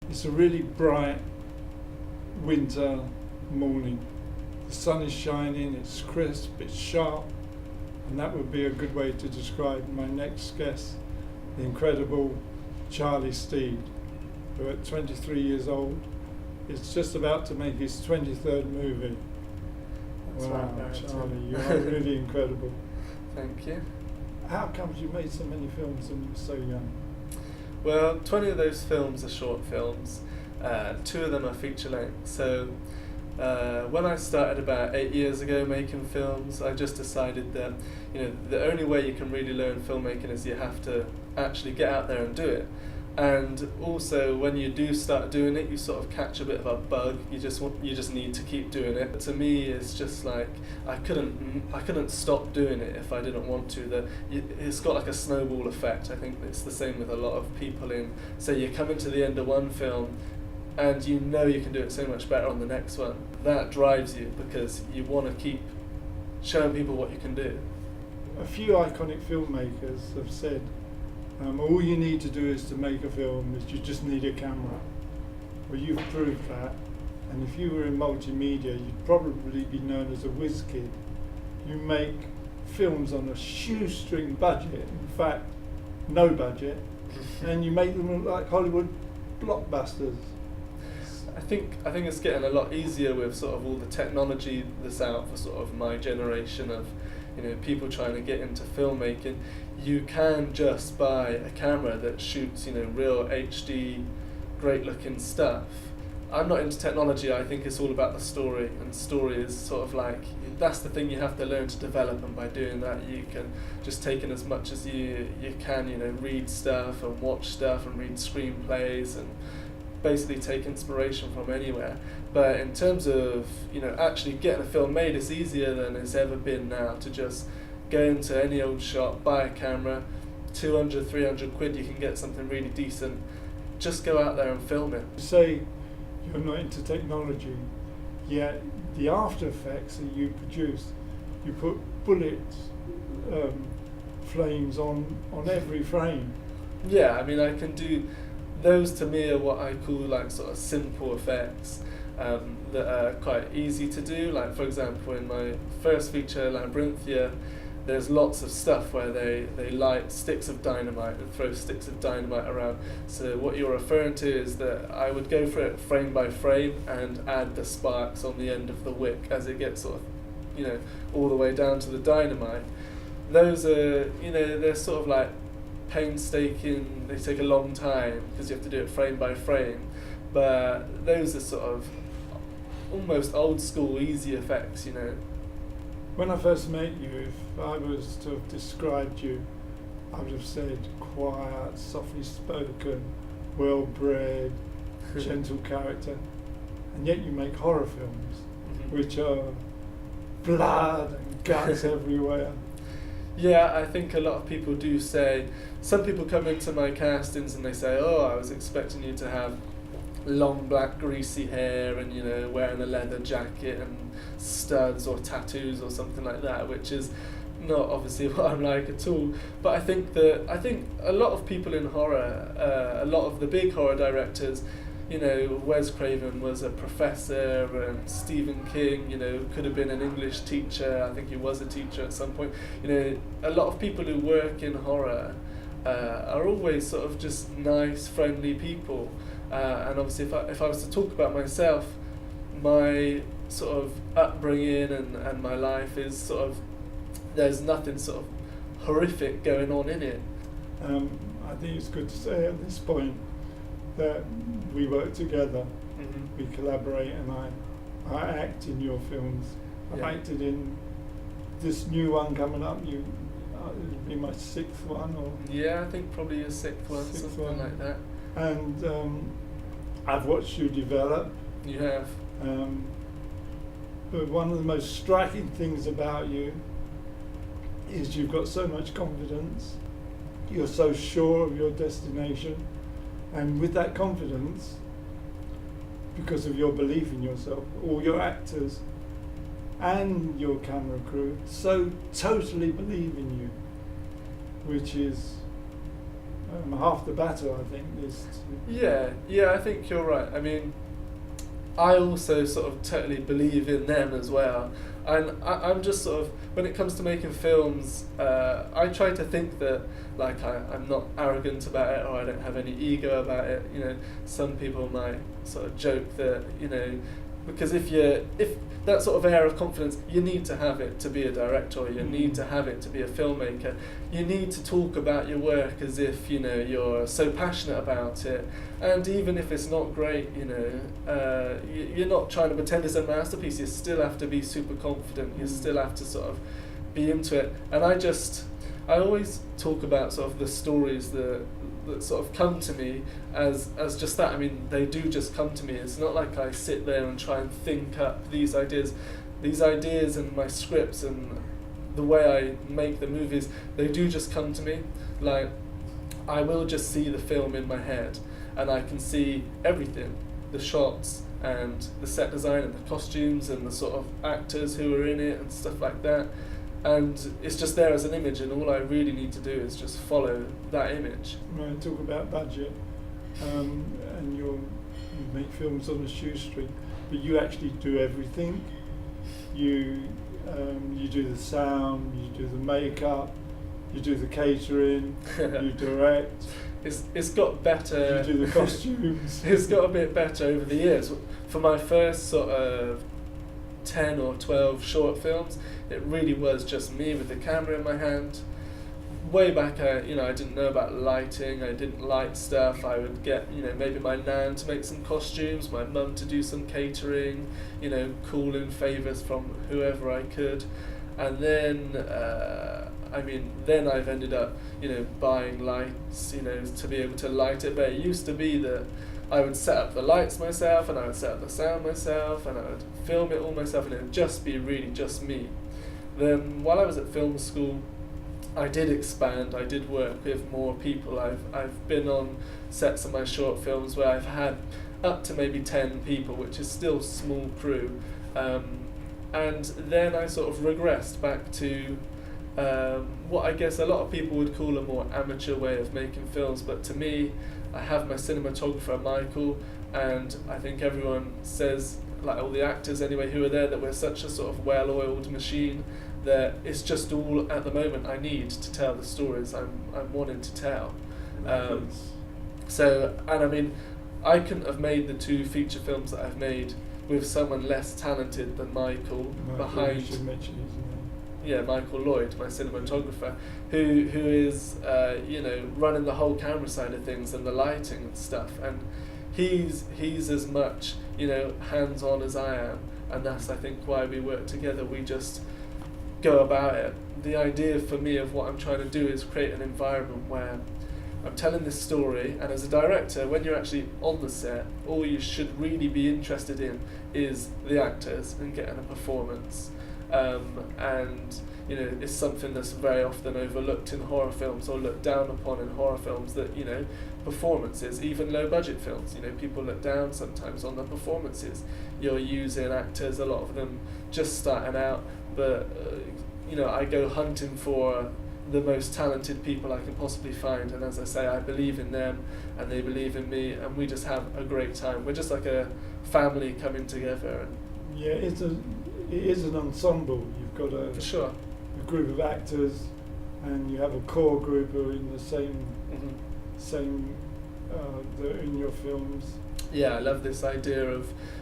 It's a really bright winter morning. The sun is shining, it's crisp, it's sharp, and that would be a good way to describe my next guest, the incredible Charlie Steeds, who at 23 years old is just about to make his 23rd movie. That's wow, right, Barrington. Charlie, you are really incredible. Thank you. How come you made so many films when you were so young? Well, 20 of those films are short films, 2 of them are feature length. So when I started about 8 years ago making films, I just decided that the only way you can really learn filmmaking is you have to actually get out there and do it. And also, when you do start doing it, you sort of catch a bit of a bug. You just need to keep doing it. To me, it's just like I couldn't stop doing it if I didn't want to. It's got like a snowball effect. I think it's the same with a lot of people. So you come into the end of one film, and you know you can do it so much better on the next one. That drives you because you want to keep showing people what you can do. A few iconic filmmakers have said, all you need to do is to make a film, is you just need a camera. Well, you've proved that, and if you were in multimedia, you'd probably be known as a whiz kid. You make films on a shoestring budget, in fact, no budget, and you make them look like Hollywood blockbusters. I think it's getting a lot easier with sort of all the technology that's out for sort of my generation of people trying to get into filmmaking. You can just buy a camera that shoots real HD, great looking stuff. I'm not into technology. I think it's all about the story, and story is sort of like, that's the thing you have to learn to develop, and by doing that you can just take in as much as you can, read stuff and watch stuff and read screenplays and basically take inspiration from anywhere. But in terms of actually getting a film made, it's easier than it's ever been now to just go into any old shop, buy a camera, 200, 300 quid, you can get something really decent. Just go out there and film it. You say you're not into technology, yet the after effects that you produce, you put bullets, flames on every frame. Yeah, I mean, I can do those. To me are what I call like sort of simple effects that are quite easy to do. Like, for example, in my first feature, Labyrinthia, there's lots of stuff where they light sticks of dynamite and throw sticks of dynamite around. So what you're referring to is that I would go for it frame by frame and add the sparks on the end of the wick as it gets sort of, all the way down to the dynamite. Those are, they're sort of like painstaking, they take a long time because you have to do it frame by frame. But those are sort of almost old school, easy effects, When I first met you, if I was to have described you, I would have said quiet, softly spoken, well-bred, gentle character. And yet you make horror films, which are blood and guts everywhere. Yeah, I think a lot of people do say, some people come into my castings and they say, oh, I was expecting you to have long black greasy hair and wearing a leather jacket and studs or tattoos or something like that, which is not obviously what I'm like at all. But I think a lot of people in horror, a lot of the big horror directors, Wes Craven was a professor, and Stephen King, could have been an English teacher. I think he was a teacher at some point. A lot of people who work in horror are always sort of just nice, friendly people. And obviously, if I was to talk about myself, my sort of upbringing and my life is sort of, there's nothing sort of horrific going on in it. I think it's good to say at this point that we work together, we collaborate, and I act in your films. I've acted in this new one coming up. It'll be my 6th one, or I think probably your 6th one, something like that. And I've watched you develop. You have. But one of the most striking things about you is you've got so much confidence. you're so sure of your destination, and with that confidence, because of your belief in yourself, all your actors and your camera crew so totally believe in you, which is half the battle, I think. Yeah, I think you're right. I mean, I also sort of totally believe in them as well. And I'm just sort of, when it comes to making films, I try to think that, like, I'm not arrogant about it, or I don't have any ego about it. You know, some people might sort of joke that, you know, because if that sort of air of confidence, you need to have it to be a director, or you need to have it to be a filmmaker. You need to talk about your work as if, you know, you're so passionate about it. And even if it's not great, you know, you're not trying to pretend it's a masterpiece. You still have to be super confident. You still have to sort of be into it. And I always talk about sort of the stories that sort of come to me as just that. I mean, they do just come to me. It's not like I sit there and try and think up these ideas and my scripts and the way I make the movies. They do just come to me. Like, I will just see the film in my head, and I can see everything, the shots and the set design and the costumes and the sort of actors who are in it and stuff like that. And it's just there as an image, and all I really need to do is just follow that image. Right, talk about budget, and you make films on a shoestring, but you actually do everything. You do the sound, you do the makeup, you do the catering, you direct. It's got better. You do the costumes. It's got a bit better over the years. For my first sort of 10 or 12 short films, it really was just me with the camera in my hand. Way back, I didn't know about lighting. I didn't light stuff. I would get, maybe my nan to make some costumes, my mum to do some catering, call in favours from whoever I could. And then, then I've ended up, buying lights, to be able to light it. But it used to be that I would set up the lights myself, and I would set up the sound myself, and I would film it all myself, and it would just be really just me. Then while I was at film school, I did expand. I did work with more people. I've been on sets of my short films where I've had up to maybe 10 people, which is still a small crew. And then I sort of regressed back to what I guess a lot of people would call a more amateur way of making films. But to me, I have my cinematographer, Michael, and I think everyone says, like all the actors anyway who are there, that we're such a sort of well-oiled machine that it's just all at the moment I need to tell the stories I'm wanting to tell. I couldn't have made the 2 feature films that I've made with someone less talented than Michael behind. You should mention his name. Yeah, Michael Lloyd, my cinematographer, who is running the whole camera side of things and the lighting and stuff, and he's as much hands-on as I am, and that's I think why we work together. We just go about it. The idea for me of what I'm trying to do is create an environment where I'm telling this story, and as a director, when you're actually on the set, all you should really be interested in is the actors and getting a performance. It's something that's very often overlooked in horror films, or looked down upon in horror films, that performances, even low budget films, people look down sometimes on the performances. You're using actors, a lot of them just starting out, but I go hunting for the most talented people I can possibly find, and as I say, I believe in them and they believe in me, and we just have a great time. We're just like a family coming together. Yeah, it is an ensemble. You've got For sure. a group of actors, and you have a core group who are in the same they're in your films. Yeah, I love this idea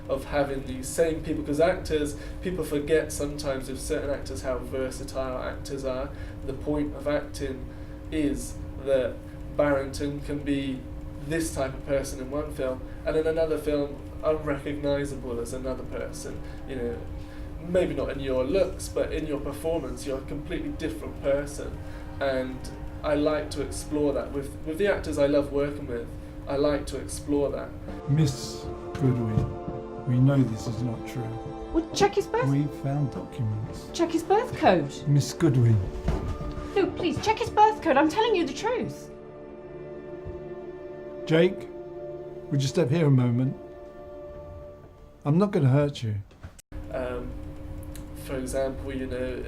of having these same people, because people forget sometimes with certain actors how versatile actors are. The point of acting is that Barrington can be this type of person in one film, and in another film unrecognisable as another person. Maybe not in your looks, but in your performance, you're a completely different person. And I like to explore that with the actors I love working with. I like to explore that. Miss Goodwin, we know this is not true. Well, check his birth. We found documents. Check his birth code. Miss Goodwin, Luke, please, check his birth code. I'm telling you the truth. Jake, would you step here a moment? I'm not going to hurt you. For example, you know,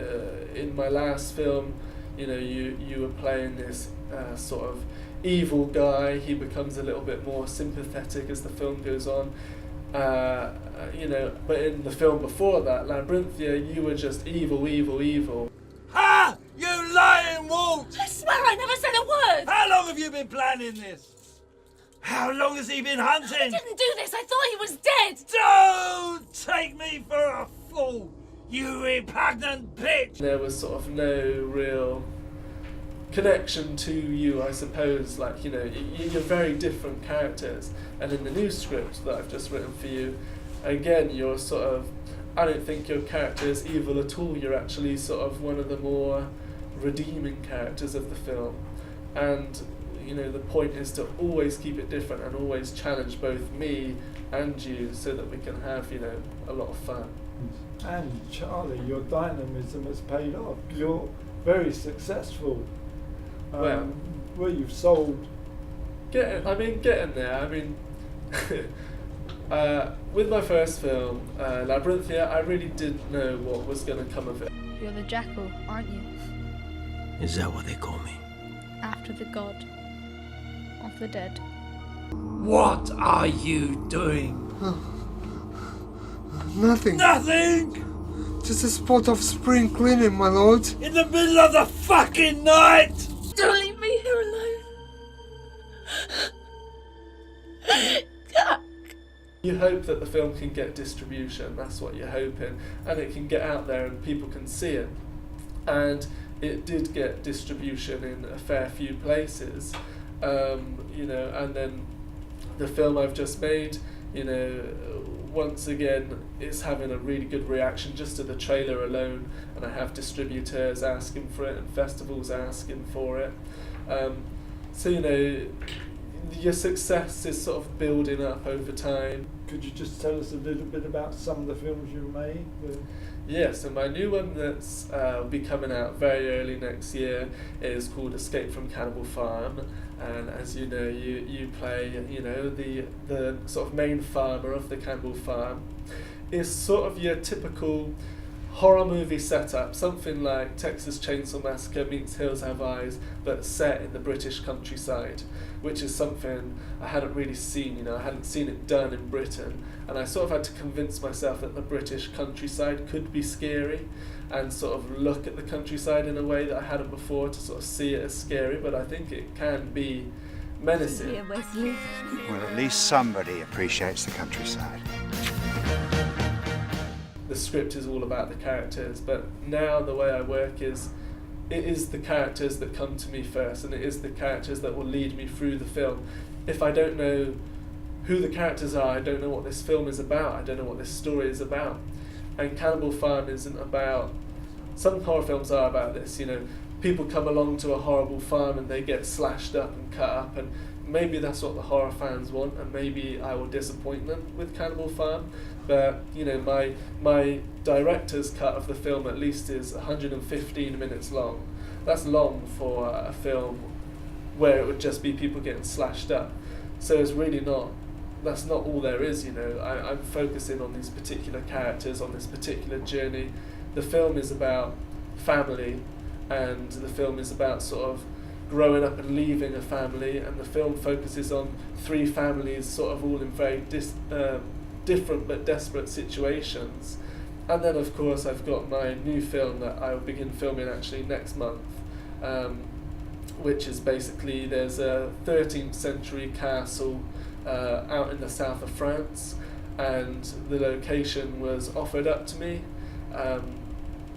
in my last film, you know, you were playing this sort of evil guy. He becomes a little bit more sympathetic as the film goes on. You know, but in the film before that, Labyrinthia, you were just evil, evil, evil. Ha! You lying wolf! I swear I never said a word. How long have you been planning this? How long has he been hunting? I didn't do this. I thought he was dead. Don't take me for a fool, you repugnant bitch! There was sort of no real connection to you, I suppose. Like, you know, you're very different characters. And in the new script that I've just written for you, again, you're sort of, I don't think your character is evil at all. You're actually sort of one of the more redeeming characters of the film. And, you know, the point is to always keep it different and always challenge both me and you so that we can have, you know, a lot of fun. And Charlie, your dynamism has paid off. You're very successful. Well, you've sold. Getting there. I mean, with my first film, Labyrinthia, I really didn't know what was going to come of it. You're the jackal, aren't you? Is that what they call me? After the god of the dead. What are you doing? Nothing. Nothing! Just a spot of spring cleaning, my lord. In the middle of the fucking night! Don't leave me here alone. Jack. You hope that the film can get distribution, that's what you're hoping, and it can get out there and people can see it. And it did get distribution in a fair few places, you know, and then the film I've just made, you know, once again, it's having a really good reaction just to the trailer alone, and I have distributors asking for it and festivals asking for it. So, you know, your success is sort of building up over time. Could you just tell us a little bit about some of the films you've made? Yeah, so my new one that's be coming out very early next year is called Escape from Cannibal Farm, and as you know, you play, you know, the sort of main farmer of the Cannibal Farm. It's sort of your typical horror movie setup, something like Texas Chainsaw Massacre meets Hills Have Eyes, but set in the British countryside, which is something I hadn't really seen, you know, I hadn't seen it done in Britain, and I sort of had to convince myself that the British countryside could be scary, and sort of look at the countryside in a way that I hadn't before to sort of see it as scary, but I think it can be menacing. Here, Wesley. Well, at least somebody appreciates the countryside. The script is all about the characters, but now the way I work is, it is the characters that come to me first, and it is the characters that will lead me through the film. If I don't know who the characters are, I don't know what this film is about, I don't know what this story is about. And Cannibal Farm isn't about, some horror films are about this, you know, people come along to a horrible farm and they get slashed up and cut up, and maybe that's what the horror fans want, and maybe I will disappoint them with Cannibal Farm. But, you know, my director's cut of the film at least is 115 minutes long. That's long for a film where it would just be people getting slashed up. So it's really not, that's not all there is, you know. I'm focusing on these particular characters, on this particular journey. The film is about family, and the film is about sort of growing up and leaving a family, and the film focuses on three families sort of all in very different but desperate situations. And then of course I've got my new film that I will begin filming actually next month, which is basically, there's a 13th century castle out in the south of France, and the location was offered up to me,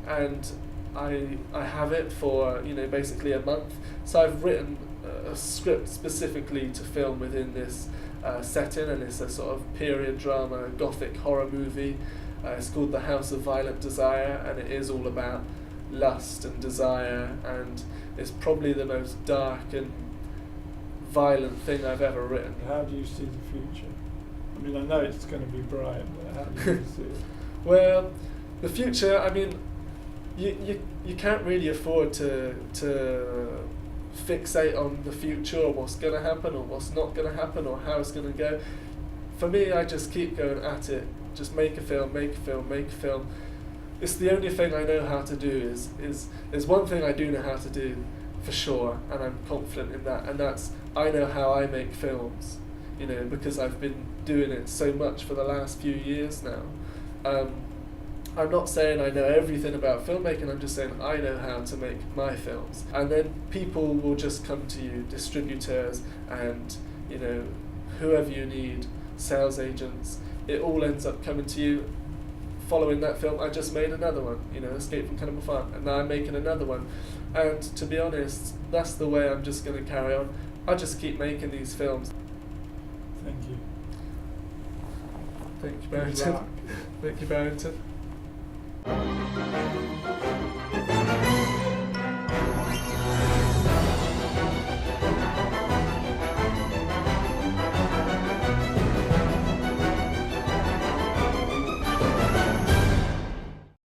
and I have it for, you know, basically a month. So I've written a script specifically to film within this setting, and it's a sort of period drama, gothic horror movie. It's called The House of Violent Desire, and it is all about lust and desire, and it's probably the most dark and violent thing I've ever written. How do you see the future? I mean, I know it's going to be bright, but how do you see it? Well, the future, I mean, you can't really afford to fixate on the future or what's going to happen or what's not going to happen or how it's going to go. For me, I just keep going at it. Just make a film, make a film, make a film. It's the only thing I know how to do. Is one thing I do know how to do for sure, and I'm confident in that, and that's I know how I make films, you know, because I've been doing it so much for the last few years now. I'm not saying I know everything about filmmaking, I'm just saying I know how to make my films. And then people will just come to you, distributors and, you know, whoever you need, sales agents, it all ends up coming to you. Following that film, I just made another one, you know, Escape from Cannibal Farm, and now I'm making another one. And to be honest, that's the way I'm just going to carry on. I'll just keep making these films. Thank you. Thank you, Good Barrington. luck. Thank you, Barrington.